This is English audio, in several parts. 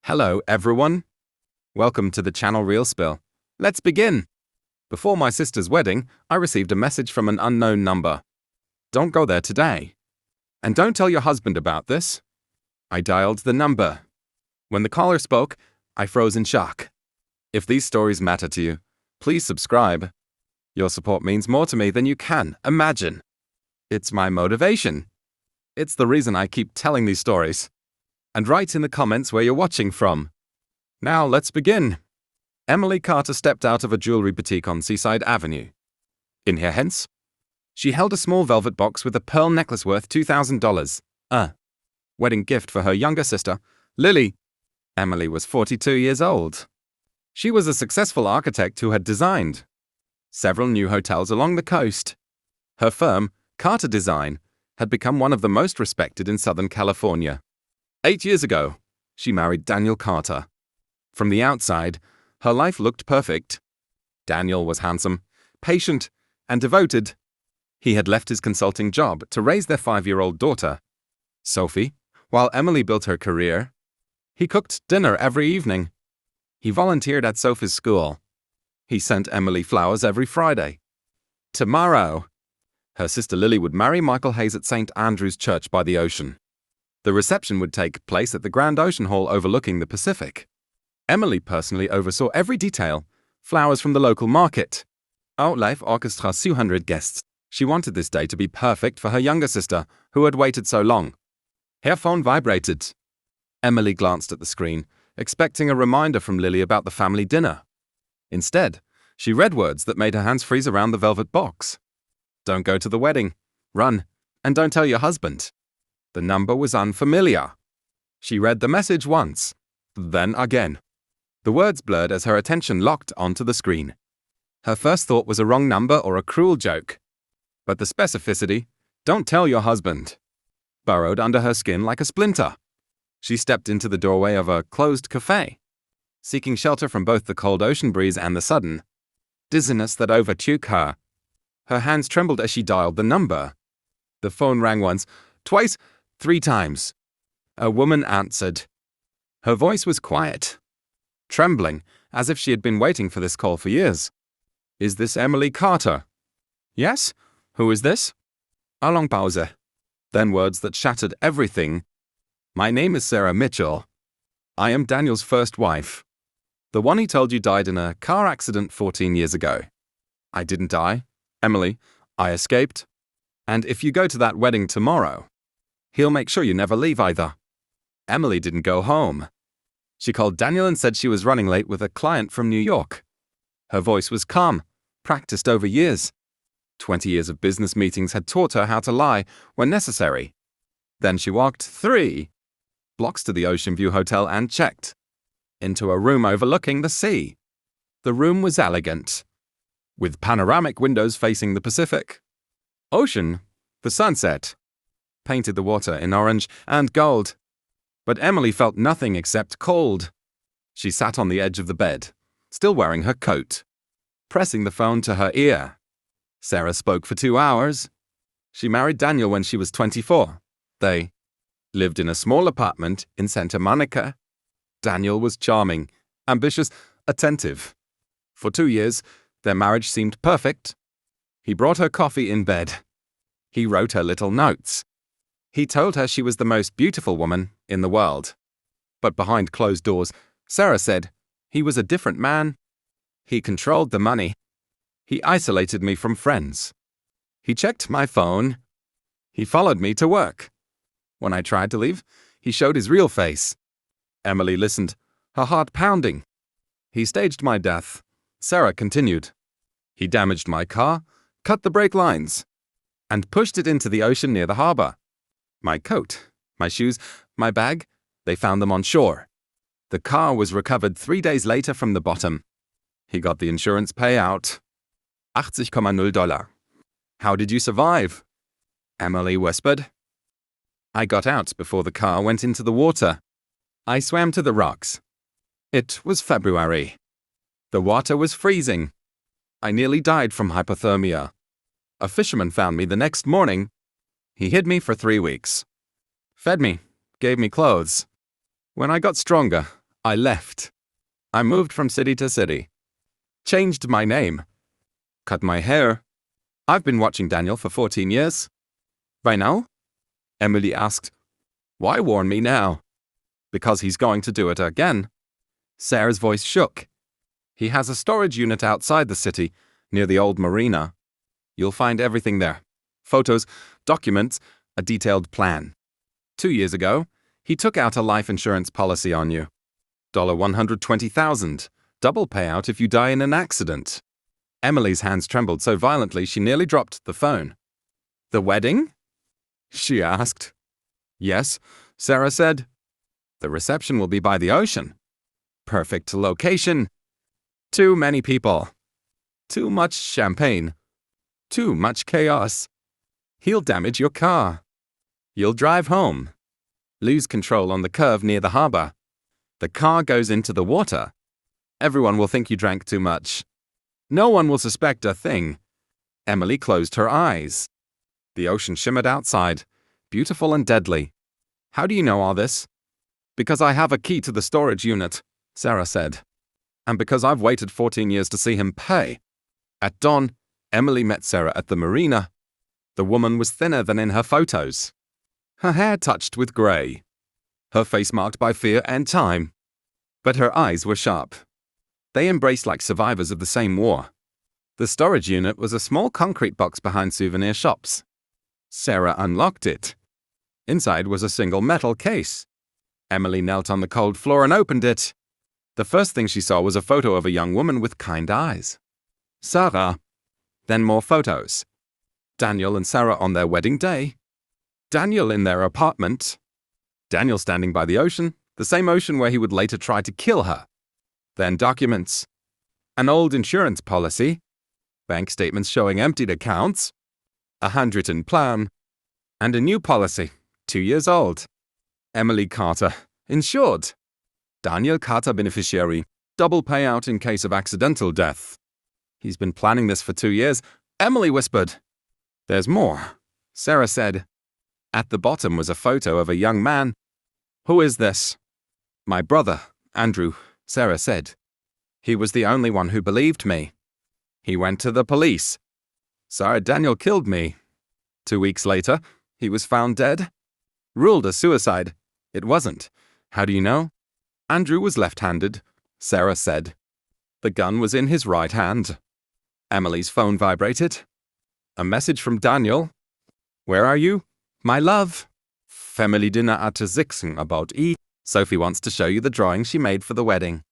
Hello, everyone. Welcome to the channel Real Spill. Let's begin. Before my sister's wedding, I received a message from an unknown number. Don't go there today. And don't tell your husband about this. I dialed the number. When the caller spoke, I froze in shock. If these stories matter to you, please subscribe. Your support means more to me than you can imagine. It's my motivation. It's the reason I keep telling these stories. And write in the comments where you're watching from. Now let's begin. Emily Carter stepped out of a jewelry boutique on Seaside Avenue. In her hands, she held a small velvet box with a pearl necklace worth $2,000. A wedding gift for her younger sister, Lily. Emily was 42 years old. She was a successful architect who had designed several new hotels along the coast. Her firm, Carter Design, had become one of the most respected in Southern California. 8 years ago, she married Daniel Carter. From the outside, her life looked perfect. Daniel was handsome, patient, and devoted. He had left his consulting job to raise their 5-year-old daughter, Sophie, while Emily built her career. He cooked dinner every evening. He volunteered at Sophie's school. He sent Emily flowers every Friday. Tomorrow, her sister Lily would marry Michael Hayes at St. Andrew's Church by the ocean. The reception would take place at the Grand Ocean Hall overlooking the Pacific. Emily personally oversaw every detail. Flowers from the local market. Outlife Orchestra 200 guests. She wanted this day to be perfect for her younger sister, who had waited so long. Her phone vibrated. Emily glanced at the screen, expecting a reminder from Lily about the family dinner. Instead, she read words that made her hands freeze around the velvet box. Don't go to the wedding. Run. And don't tell your husband. The number was unfamiliar. She read the message once, then again. The words blurred as her attention locked onto the screen. Her first thought was a wrong number or a cruel joke. But the specificity, "Don't tell your husband," burrowed under her skin like a splinter. She stepped into the doorway of a closed cafe, seeking shelter from both the cold ocean breeze and the sudden dizziness that overtook her. Her hands trembled as she dialed the number. The phone rang once, twice, 3 times. A woman answered. Her voice was quiet, trembling, as if she had been waiting for this call for years. Is this Emily Carter? Yes? Who is this? A long pause. Then words that shattered everything. My name is Sarah Mitchell. I am Daniel's first wife. The one he told you died in a car accident 14 years ago. I didn't die, Emily. I escaped. And if you go to that wedding tomorrow, he'll make sure you never leave either. Emily didn't go home. She called Daniel and said she was running late with a client from New York. Her voice was calm, practiced over years. 20 years of business meetings had taught her how to lie when necessary. Then she walked 3 blocks to the Ocean View Hotel and checked into a room overlooking the sea. The room was elegant, with panoramic windows facing the Pacific Ocean. The sunset painted the water in orange and gold. But Emily felt nothing except cold. She sat on the edge of the bed, still wearing her coat, pressing the phone to her ear. Sarah spoke for 2 hours. She married Daniel when she was 24. They lived in a small apartment in Santa Monica. Daniel was charming, ambitious, attentive. For 2 years, their marriage seemed perfect. He brought her coffee in bed. He wrote her little notes. He told her she was the most beautiful woman in the world. But behind closed doors, Sarah said, he was a different man. He controlled the money. He isolated me from friends. He checked my phone. He followed me to work. When I tried to leave, he showed his real face. Emily listened, her heart pounding. He staged my death. Sarah continued. He damaged my car, cut the brake lines, and pushed it into the ocean near the harbor. My coat, my shoes, my bag, they found them on shore. The car was recovered 3 days later from the bottom. He got the insurance payout. $80,000. How did you survive? Emily whispered. I got out before the car went into the water. I swam to the rocks. It was February. The water was freezing. I nearly died from hypothermia. A fisherman found me the next morning. He hid me for 3 weeks. Fed me, gave me clothes. When I got stronger, I left. I moved from city to city. Changed my name. Cut my hair. I've been watching Daniel for 14 years. By now? Emily asked. Why warn me now? Because he's going to do it again. Sarah's voice shook. He has a storage unit outside the city, near the old marina. You'll find everything there. Photos, documents, a detailed plan. 2 years ago, he took out a life insurance policy on you. $120,000. Double payout if you die in an accident. Emily's hands trembled so violently she nearly dropped the phone. The wedding? She asked. Yes, Sarah said. The reception will be by the ocean. Perfect location. Too many people. Too much champagne. Too much chaos. He'll damage your car. You'll drive home. Lose control on the curve near the harbor. The car goes into the water. Everyone will think you drank too much. No one will suspect a thing. Emily closed her eyes. The ocean shimmered outside, beautiful and deadly. How do you know all this? Because I have a key to the storage unit, Sarah said. And because I've waited 14 years to see him pay. At dawn, Emily met Sarah at the marina. The woman was thinner than in her photos. Her hair touched with grey. Her face marked by fear and time. But her eyes were sharp. They embraced like survivors of the same war. The storage unit was a small concrete box behind souvenir shops. Sarah unlocked it. Inside was a single metal case. Emily knelt on the cold floor and opened it. The first thing she saw was a photo of a young woman with kind eyes. Sarah. Then more photos. Daniel and Sarah on their wedding day. Daniel in their apartment. Daniel standing by the ocean, the same ocean where he would later try to kill her. Then documents. An old insurance policy. Bank statements showing emptied accounts. A handwritten plan. And a new policy, 2 years old. Emily Carter, insured. Daniel Carter beneficiary, double payout in case of accidental death. He's been planning this for 2 years, Emily whispered. There's more, Sarah said. At the bottom was a photo of a young man. Who is this? My brother, Andrew, Sarah said. He was the only one who believed me. He went to the police. Sorry, Daniel killed me. 2 weeks later, he was found dead. Ruled a suicide. It wasn't. How do you know? Andrew was left-handed, Sarah said. The gun was in his right hand. Emily's phone vibrated. A message from Daniel. Where are you? My love. Family dinner at 6 about E. Sophie wants to show you the drawing she made for the wedding.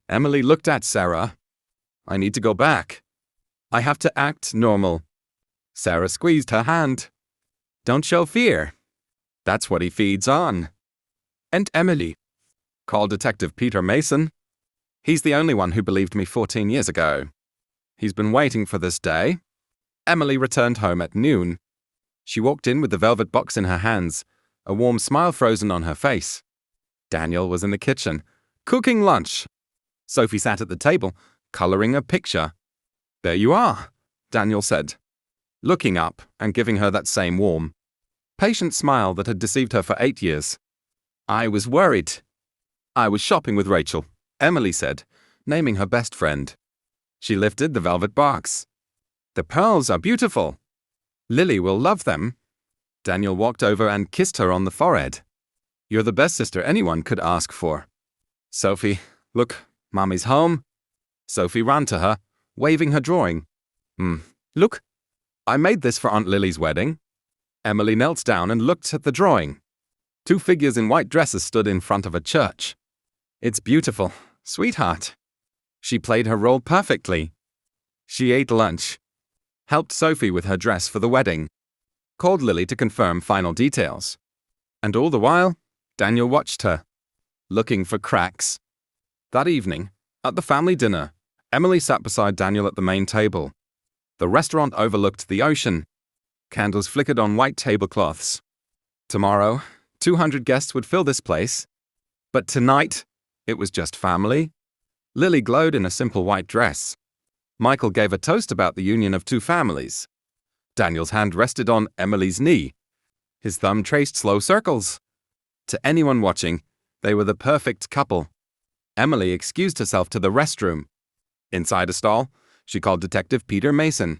Emily looked at Sarah. I need to go back. I have to act normal. Sarah squeezed her hand. Don't show fear. That's what he feeds on. And Emily. Call Detective Peter Mason. He's the only one who believed me 14 years ago. He's been waiting for this day. Emily returned home at noon. She walked in with the velvet box in her hands, a warm smile frozen on her face. Daniel was in the kitchen, cooking lunch. Sophie sat at the table, coloring a picture. There you are, Daniel said, looking up and giving her that same warm, patient smile that had deceived her for 8 years. I was worried. I was shopping with Rachel, Emily said, naming her best friend. She lifted the velvet box. The pearls are beautiful. Lily will love them. Daniel walked over and kissed her on the forehead. You're the best sister anyone could ask for. Sophie, look, Mommy's home. Sophie ran to her, waving her drawing. Look, I made this for Aunt Lily's wedding. Emily knelt down and looked at the drawing. 2 figures in white dresses stood in front of a church. It's beautiful, sweetheart. She played her role perfectly. She ate lunch, helped Sophie with her dress for the wedding, called Lily to confirm final details. And all the while, Daniel watched her, looking for cracks. That evening, at the family dinner, Emily sat beside Daniel at the main table. The restaurant overlooked the ocean. Candles flickered on white tablecloths. Tomorrow, 200 guests would fill this place. But tonight, it was just family. Lily glowed in a simple white dress. Michael gave a toast about the union of 2 families. Daniel's hand rested on Emily's knee. His thumb traced slow circles. To anyone watching, they were the perfect couple. Emily excused herself to the restroom. Inside a stall, she called Detective Peter Mason.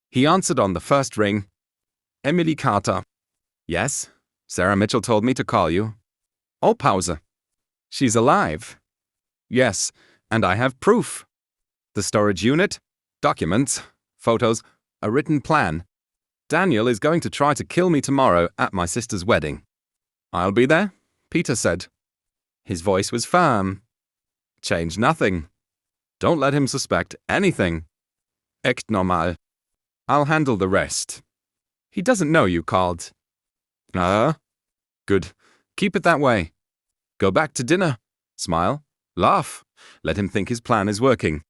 He answered on the first ring. Emily Carter. Yes, Sarah Mitchell told me to call you. Oh, Pause. She's alive. Yes, and I have proof. The storage unit, documents, photos, a written plan. Daniel is going to try to kill me tomorrow at my sister's wedding. I'll be there, Peter said. His voice was firm. Change nothing. Don't let him suspect anything. Echt normal. I'll handle the rest. He doesn't know you called. Good. Keep it that way. Go back to dinner. Smile. Laugh. Let him think his plan is working.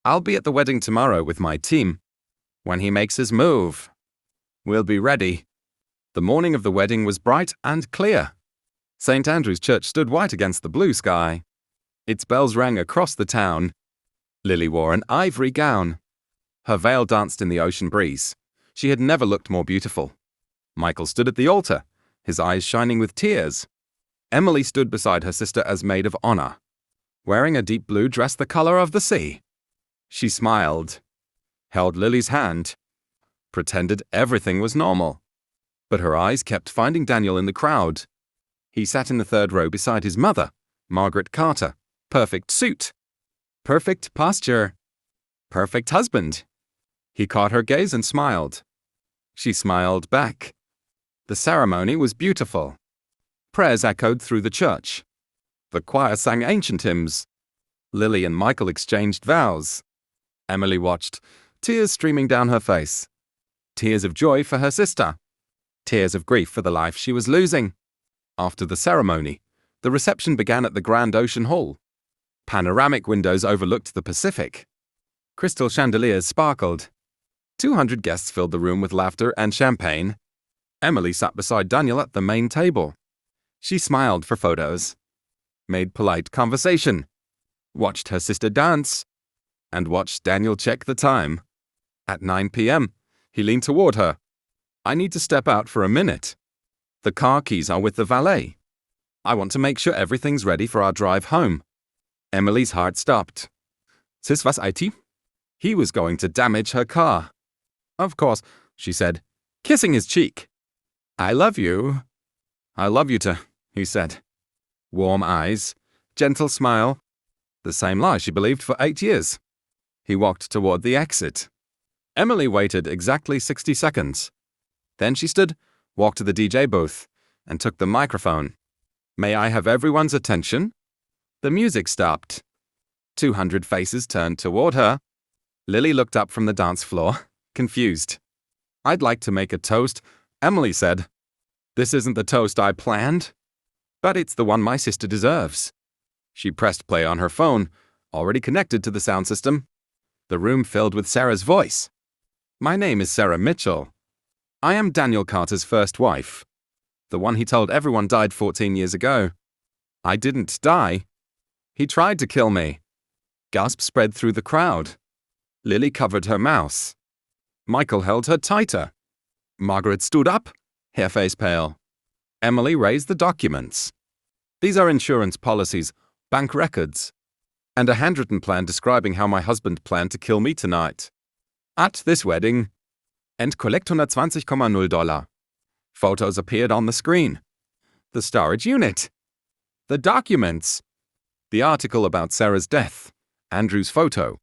I'll be at the wedding tomorrow with my team. When he makes his move, we'll be ready. The morning of the wedding was bright and clear. St. Andrew's Church stood white against the blue sky. Its bells rang across the town. Lily wore an ivory gown. Her veil danced in the ocean breeze. She had never looked more beautiful. Michael stood at the altar, his eyes shining with tears. Emily stood beside her sister as maid of honor, wearing a deep blue dress the color of the sea. She smiled, held Lily's hand, pretended everything was normal. But her eyes kept finding Daniel in the crowd. He sat in the third row beside his mother, Margaret Carter. Perfect suit. Perfect posture. Perfect husband. He caught her gaze and smiled. She smiled back. The ceremony was beautiful. Prayers echoed through the church. The choir sang ancient hymns. Lily and Michael exchanged vows. Emily watched, tears streaming down her face. Tears of joy for her sister. Tears of grief for the life she was losing. After the ceremony, the reception began at the Grand Ocean Hall. Panoramic windows overlooked the Pacific. Crystal chandeliers sparkled. 200 guests filled the room with laughter and champagne. Emily sat beside Daniel at the main table. She smiled for photos, made polite conversation, watched her sister dance, and watched Daniel check the time. At 9 p.m., he leaned toward her. I need to step out for a minute. The car keys are with the valet. I want to make sure everything's ready for our drive home. Emily's heart stopped. Sis was IT? He was going to damage her car. Of course, she said, kissing his cheek. I love you. I love you too, he said. Warm eyes, gentle smile. The same lie she believed for 8 years. He walked toward the exit. Emily waited exactly 60 seconds. Then she stood, walked to the DJ booth, and took the microphone. May I have everyone's attention? The music stopped. 200 faces turned toward her. Lily looked up from the dance floor, confused. I'd like to make a toast, Emily said. This isn't the toast I planned, but it's the one my sister deserves. She pressed play on her phone, already connected to the sound system. The room filled with Sarah's voice. My name is Sarah Mitchell. I am Daniel Carter's first wife. The one he told everyone died 14 years ago. I didn't die. He tried to kill me. Gasps spread through the crowd. Lily covered her mouth. Michael held her tighter. Margaret stood up, her face pale. Emily raised the documents. These are insurance policies, bank records, and a handwritten plan describing how my husband planned to kill me tonight. At this wedding, and collect $120,000. Photos appeared on the screen. The storage unit. The documents. The article about Sarah's death. Andrew's photo.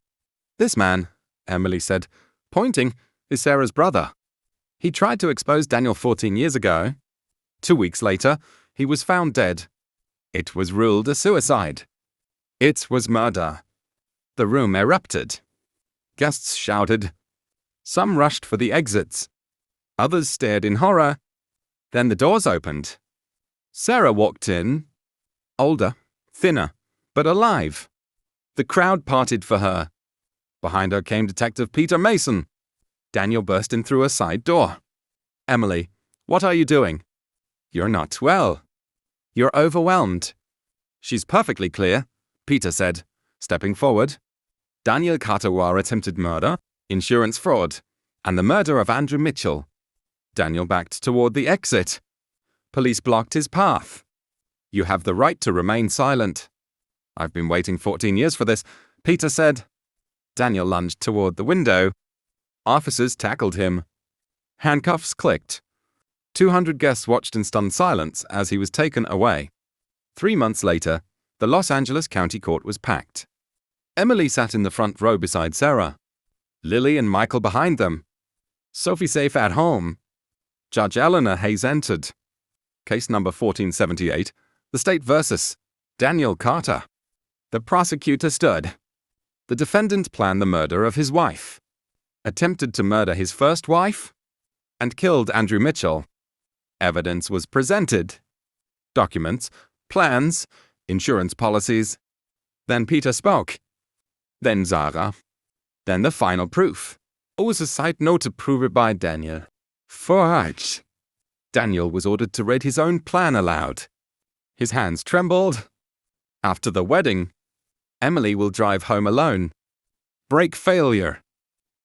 This man, Emily said, pointing, is Sarah's brother. He tried to expose Daniel 14 years ago. 2 weeks later, he was found dead. It was ruled a suicide. It was murder. The room erupted. Guests shouted. Some rushed for the exits. Others stared in horror. Then the doors opened. Sarah walked in. Older, thinner, but alive. The crowd parted for her. Behind her came Detective Peter Mason. Daniel burst in through a side door. Emily, what are you doing? You're not well. You're overwhelmed. She's perfectly clear, Peter said, stepping forward. Daniel Carter attempted murder, insurance fraud, and the murder of Andrew Mitchell. Daniel backed toward the exit. Police blocked his path. You have the right to remain silent. I've been waiting 14 years for this, Peter said. Daniel lunged toward the window. Officers tackled him. Handcuffs clicked. 200 guests watched in stunned silence as he was taken away. 3 months later, the Los Angeles County Court was packed. Emily sat in the front row beside Sarah. Lily and Michael behind them. Sophie safe at home. Judge Eleanor Hayes entered. Case number 1478, the state versus Daniel Carter. The prosecutor stood. The defendant planned the murder of his wife, attempted to murder his first wife, and killed Andrew Mitchell. Evidence was presented. Documents, plans, insurance policies. Then Peter spoke. Then Zara. Then the final proof. Always a side note to prove it by Daniel. Forge. Daniel was ordered to read his own plan aloud. His hands trembled. After the wedding, Emily will drive home alone. Brake failure.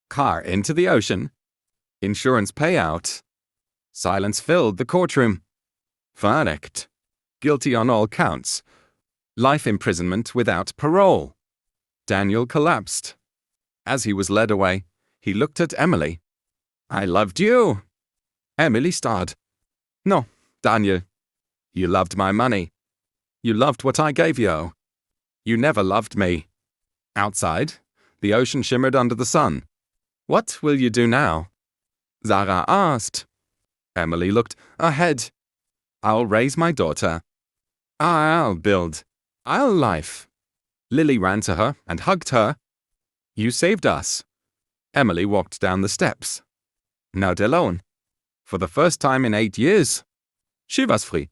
Car into the ocean. Insurance payout. Silence filled the courtroom. Verdict. Guilty on all counts. Life imprisonment without parole. Daniel collapsed. As he was led away, he looked at Emily. I loved you. Emily starred. No, Daniel. You loved my money. You loved what I gave you. You never loved me. Outside, the ocean shimmered under the sun. What will you do now? Zara asked. Emily looked ahead. I'll raise my daughter. I'll build. I'll life. Lily ran to her and hugged her. You saved us. Emily walked down the steps. Now alone. For the first time in 8 years. She was free.